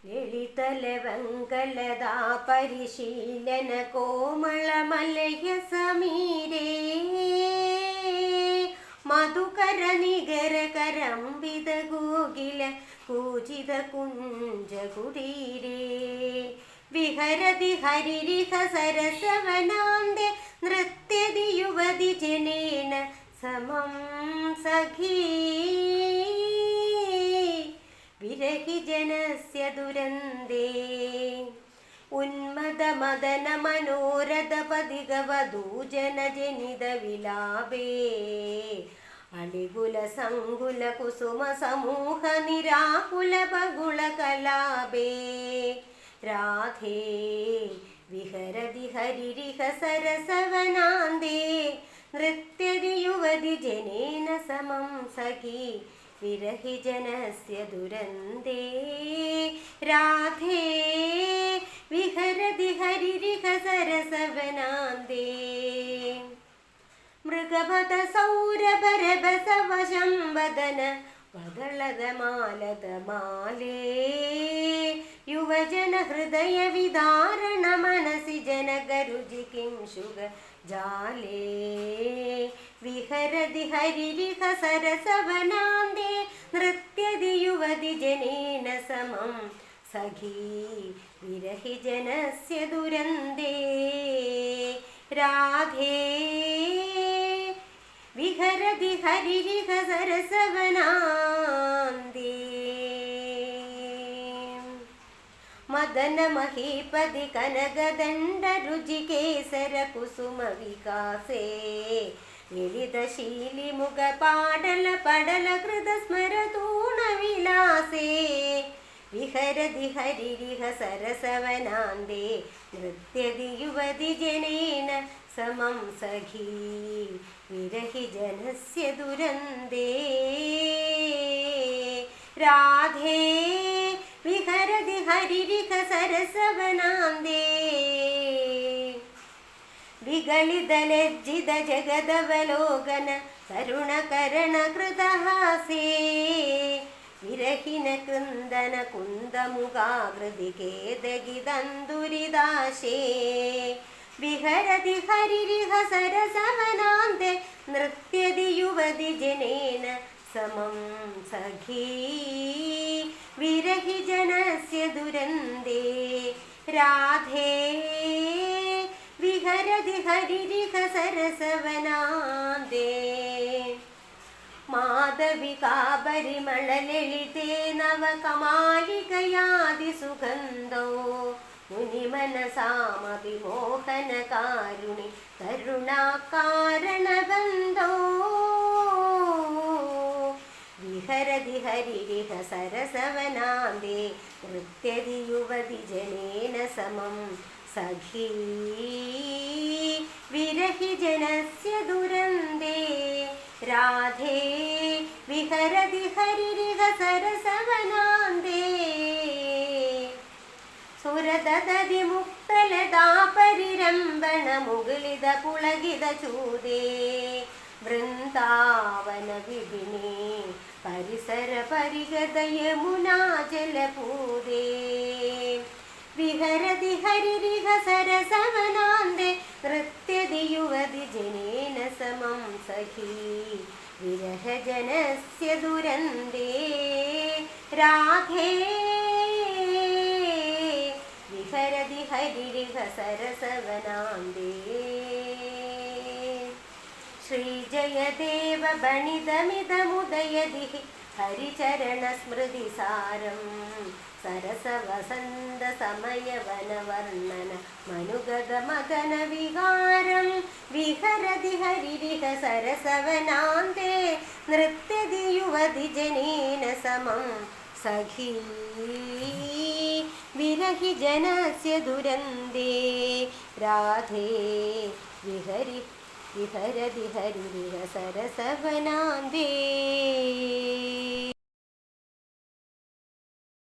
ലളിതലവങ്കലതാ പരിശീലന കോമളമലയ സമീരേ മധുകര നികര കരംബിത ഗോകില കൂജിത കുഞ്ച കുടീരേ വിഹരതി ഹരിരിഹ സരസവനാന്തെ നൃത്യതി യുവതി ജനേന സമം സഖീ വിരഹി ജനസ്യ ദുരന്തേ ഉന്മദ മദന മനോരഥ പതിക വധൂജന ജനിത വിലാപേ അളികുല സങ്കുല കുസുമ സമൂഹ നിരാകുല ബഹുള കലാപേ രാധേ വിഹരതി ഹരിരിഹ സരസവനാന്ദേ നൃത്യതി യുവതി ജനേന സമം സഖി വിരഹി ജനസ്യ ദുരന്തേ രാധേ വിഹരതി ഹരിരിഹ സരസവനാന്ദേ മൃഗപദ സൗരഭരഭസവശം വദന വദളദ മാലേ യുവജന ഹൃദയ വിധാരണ മനസി ജനകരുചി കിംശുക ജാലേ വിഹരതി ഹരിരിഹ സരസവനാന്ദേ നൃത്യതി യുവതി ജനേന സമം സഖീ വിരഹി ജനസ്യ ദുരന്തേ രാധേ വിഹരതി ഹരിരിഹ സരസവനാന്ദേ മദന മഹീപതി കനകദണ്ഡ രുചി കേസര കുസുമ വികാസേ ലളിതശീലി മുഖ പാടല പടല കൃത സ്മരതൂണ വിലാസേ വിഹരതി ഹരിരിഹ സരസവനാന്ദേ നൃത്യതി യുവതി ജനേന സമം സഖീ വിരഹി ജനസ്യ ദുരന്തേ രാധേ വിഹരതി ഹരിരിഹ സരസവനാന്ദേ വിഗളിത ലജ്ജിത ജഗദവലോകന തരുണകരണ കൃതഹാസേ വിരഹിന കൃന്ദന കുന്ദമുഖാകൃതി ഖേദഗിതന്ദുരിദാശേ വിഹരതി ഹരിരിഹ സരസവനാന്ദേ നൃത്യതി യുവതി ജനേന സമം സഖീ വിരഹി ജനസ്യ ദുരന്തേ രാധേ വിഹരതി ഹരിരിഹ സരസവനാന്ദേ മാധവികാ പരിമള ലളിതേ നവകമാലികയാതി സുഗന്ധോ മുനിമനസാമപി മോഹന കാരുണി കരുണാകാരണബന്ധോ വിഹരതി ഹരിരിഹ സരസവനാന്ദേ നൃത്യതി യുവതി ജനേന സമം സഖീ വിരഹി ജനസ്യ ദുരന്തേ രാധേ വിഹരതി ഹരിരിഹ സരസവനാന്ദേ സുരദദതി മുക്തലതാ പരിരംഭണ മുകുളിത പുളകിത ചൂതേ വൃന്ദാവന വിപിനേ പരിസര പരിഗത യമുനാ ജലപൂതേ വിഹരതി ഹരിരിഹ സരസവനാന്ദേ നൃത്യതി യുവതി ജനേന സമം സഖീ വിരഹ ജനസ്യ ദുരന്തേ രാധേ വിഹരതി ഹരിരിഹ സരസവനാന്ദേ ശ്രീജയദേവ ബണിതമിതമുദയതി ഹരിചരണ സ്മൃതി സാരം സരസവസന്ത സമയവനവർണ്ണന മനുഗത മദന വികാരം വിഹരതി ഹരിരിഹ സരസവനാന്ദേ നൃത്യതി യുവതി ജനേന സമം സഖീ വിരഹി ജനസ്യ ദുരന്തേ രാധേ വിഹരതി ഹരിരിഹ സരസവനാന്ദേ.